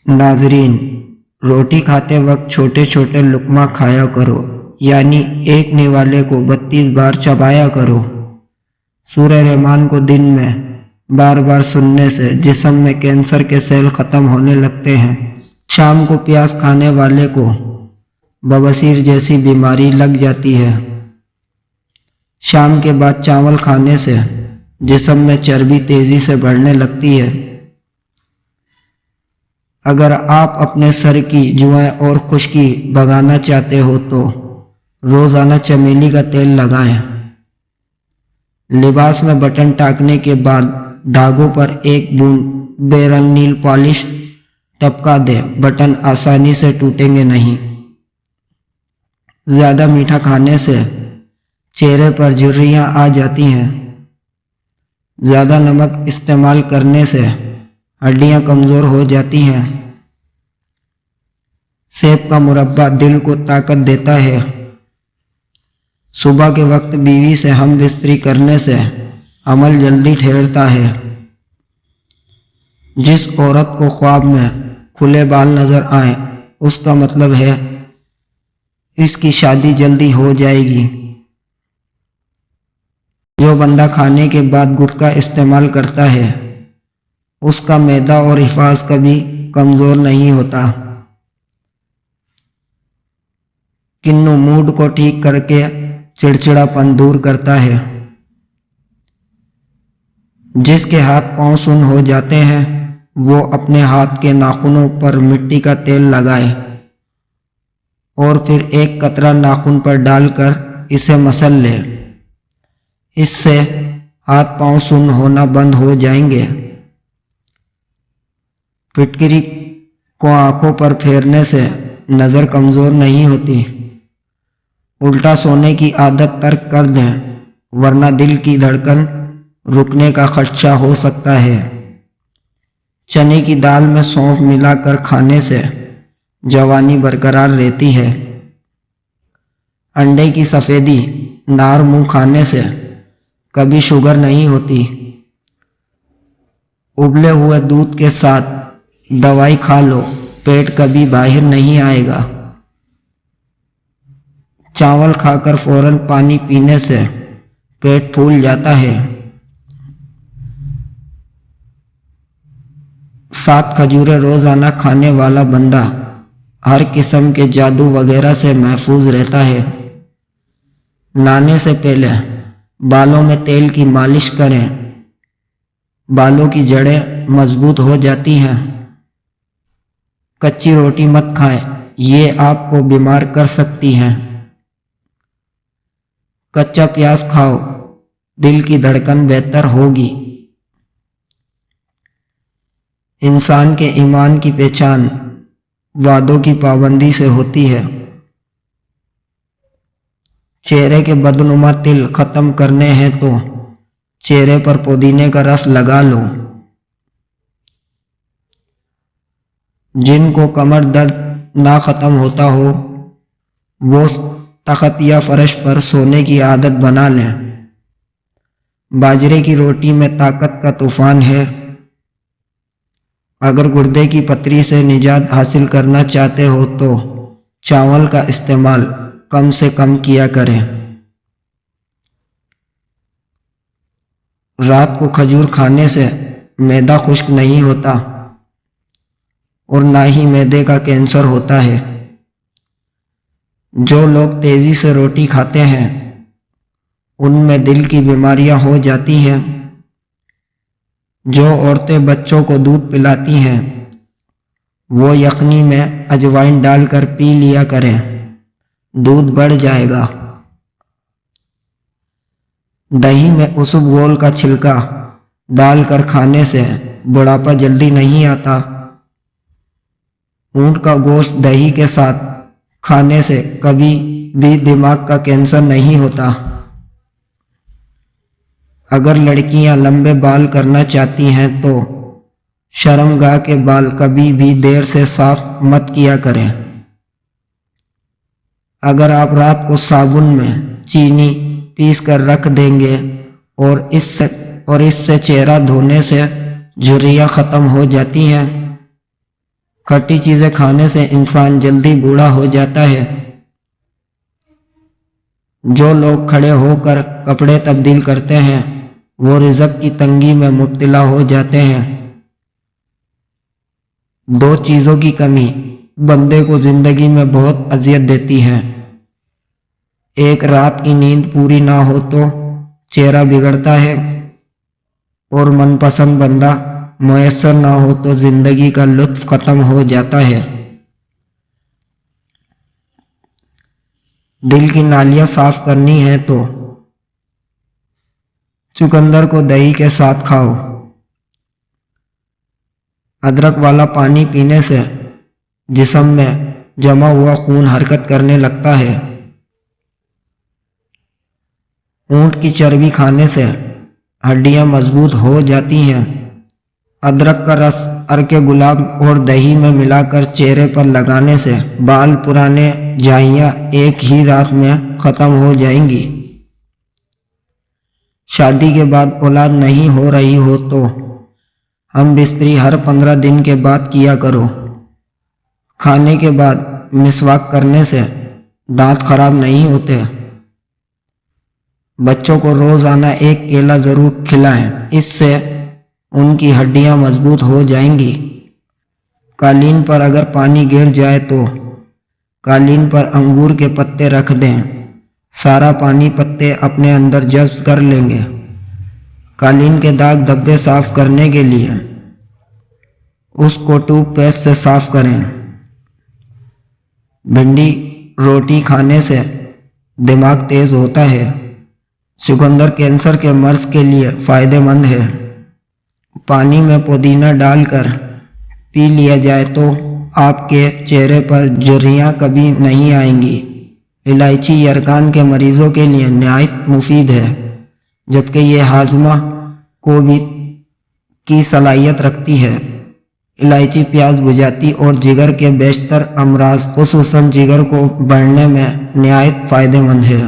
नाजरीन, रोटी खाते वक्त छोटे छोटे लुकमा खाया करो, यानी एक निवाले को 32 बार चबाया करो। सूरह रहमान को दिन में बार बार सुनने से जिस्म में कैंसर के सेल ख़त्म होने लगते हैं। शाम को प्याज खाने वाले को बवासीर जैसी बीमारी लग जाती है। शाम के बाद चावल खाने से जिस्म में चर्बी तेज़ी से बढ़ने लगती है। अगर आप अपने सर की जुएं और खुश्की भगाना चाहते हो तो रोज़ाना चमेली का तेल लगाएं। लिबास में बटन टाकने के बाद धागों पर एक बूंद बेरंग नील पॉलिश टपका दें, बटन आसानी से टूटेंगे नहीं। ज़्यादा मीठा खाने से चेहरे पर झुर्रियाँ आ जाती हैं। ज़्यादा नमक इस्तेमाल करने से हड्डियाँ कमज़ोर हो जाती हैं। सेब का मुरब्बा दिल को ताकत देता है। सुबह के वक्त बीवी से हम बिस्तरी करने से अमल जल्दी ठहरता है। जिस औरत को ख्वाब में खुले बाल नजर आए, उसका मतलब है इसकी शादी जल्दी हो जाएगी। जो बंदा खाने के बाद गुटखा इस्तेमाल करता है, उसका मैदा और हिफाज कभी कमज़ोर नहीं होता। किन्नू मूड को ठीक करके चिड़चिड़ापन दूर करता है। जिसके हाथ पांव सुन्न हो जाते हैं, वो अपने हाथ के नाखूनों पर मिट्टी का तेल लगाए और फिर एक कतरा नाखून पर डालकर इसे मसल ले। इससे हाथ पांव सुन्न होना बंद हो जाएंगे। फिटकरी को आंखों पर फेरने से नज़र कमज़ोर नहीं होती। उल्टा सोने की आदत तर्क कर दें, वरना दिल की धड़कन रुकने का खदशा हो सकता है। चने की दाल में सौंफ मिलाकर खाने से जवानी बरकरार रहती है। अंडे की सफ़ेदी नार मुंह खाने से कभी शुगर नहीं होती। उबले हुए दूध के साथ दवाई खा लो, पेट कभी बाहर नहीं आएगा। चावल खाकर फौरन पानी पीने से पेट फूल जाता है। 7 खजूरें रोजाना खाने वाला बंदा हर किस्म के जादू वगैरह से महफूज रहता है। नहाने से पहले बालों में तेल की मालिश करें, बालों की जड़ें मजबूत हो जाती हैं। कच्ची रोटी मत खाएं, ये आपको बीमार कर सकती हैं। कच्चा प्याज खाओ, दिल की धड़कन बेहतर होगी। इंसान के ईमान की पहचान वादों की पाबंदी से होती है। चेहरे के बदनुमा तिल खत्म करने हैं तो चेहरे पर पुदीने का रस लगा लो। जिनको कमर दर्द ना खत्म होता हो, वो तख्त या फर्श पर सोने की आदत बना लें। बाजरे की रोटी में ताकत का तूफान है। अगर गुर्दे की पथरी से निजात हासिल करना चाहते हो तो चावल का इस्तेमाल कम से कम किया करें। रात को खजूर खाने से मैदा खुश्क नहीं होता और ना ही मैदे का कैंसर होता है। जो लोग तेजी से रोटी खाते हैं, उनमें दिल की बीमारियां हो जाती हैं। जो औरतें बच्चों को दूध पिलाती हैं, वो यखनी में अजवाइन डालकर पी लिया करें, दूध बढ़ जाएगा। दही में उसुब गोल का छिलका डालकर खाने से बुढ़ापा जल्दी नहीं आता। ऊंट का गोश्त दही के साथ खाने से कभी भी दिमाग का कैंसर नहीं होता। अगर लड़कियां लंबे बाल करना चाहती हैं तो शर्मगाह के बाल कभी भी देर से साफ मत किया करें। अगर आप रात को साबुन में चीनी पीस कर रख देंगे और इससे चेहरा धोने से झुर्रियाँ ख़त्म हो जाती हैं। کھٹی چیزیں کھانے سے انسان جلدی بوڑھا ہو جاتا ہے۔ جو لوگ کھڑے ہو کر کپڑے تبدیل کرتے ہیں وہ رزق کی تنگی میں مبتلا ہو جاتے ہیں۔ دو چیزوں کی کمی بندے کو زندگی میں بہت اذیت دیتی ہے۔ ایک، رات کی نیند پوری نہ ہو تو چہرہ بگڑتا ہے، اور من پسند بندہ میسر نہ ہو تو زندگی کا لطف ختم ہو جاتا ہے۔ دل کی نالیاں صاف کرنی ہے تو چقندر کو دہی کے ساتھ کھاؤ۔ ادرک والا پانی پینے سے جسم میں جمع ہوا خون حرکت کرنے لگتا ہے۔ اونٹ کی چربی کھانے سے ہڈیاں مضبوط ہو جاتی ہیں۔ ادرک کا رس عرق گلاب اور دہی میں ملا کر چہرے پر لگانے سے بال پرانے جھائیاں ایک ہی رات میں ختم ہو جائیں گی۔ شادی کے بعد اولاد نہیں ہو رہی ہو تو ہم بستری ہر 15 دن کے بعد کیا کرو۔ کھانے کے بعد مسواک کرنے سے دانت خراب نہیں ہوتے۔ بچوں کو روزانہ ایک کیلا ضرور کھلائیں، اس سے ان کی ہڈیاں مضبوط ہو جائیں گی۔ قالین پر اگر پانی گر جائے تو قالین پر انگور کے پتے رکھ دیں، سارا پانی پتے اپنے اندر جذب کر لیں گے۔ قالین کے داغ دھبے صاف کرنے کے لیے اس کو ٹوتھ پیسٹ سے صاف کریں۔ بھنڈی روٹی کھانے سے دماغ تیز ہوتا ہے۔ چقندر کینسر کے مرض کے لیے فائدہ مند ہے۔ پانی میں پودینہ ڈال کر پی لیا جائے تو آپ کے چہرے پر جھریاں کبھی نہیں آئیں گی۔ الائچی یرقان کے مریضوں کے لیے نہایت مفید ہے، جبکہ یہ ہاضمہ کو بھی کی صلاحیت رکھتی ہے۔ الائچی پیاس بجھاتی اور جگر کے بیشتر امراض خصوصاً جگر کو بڑھنے میں نہایت فائدہ مند ہے۔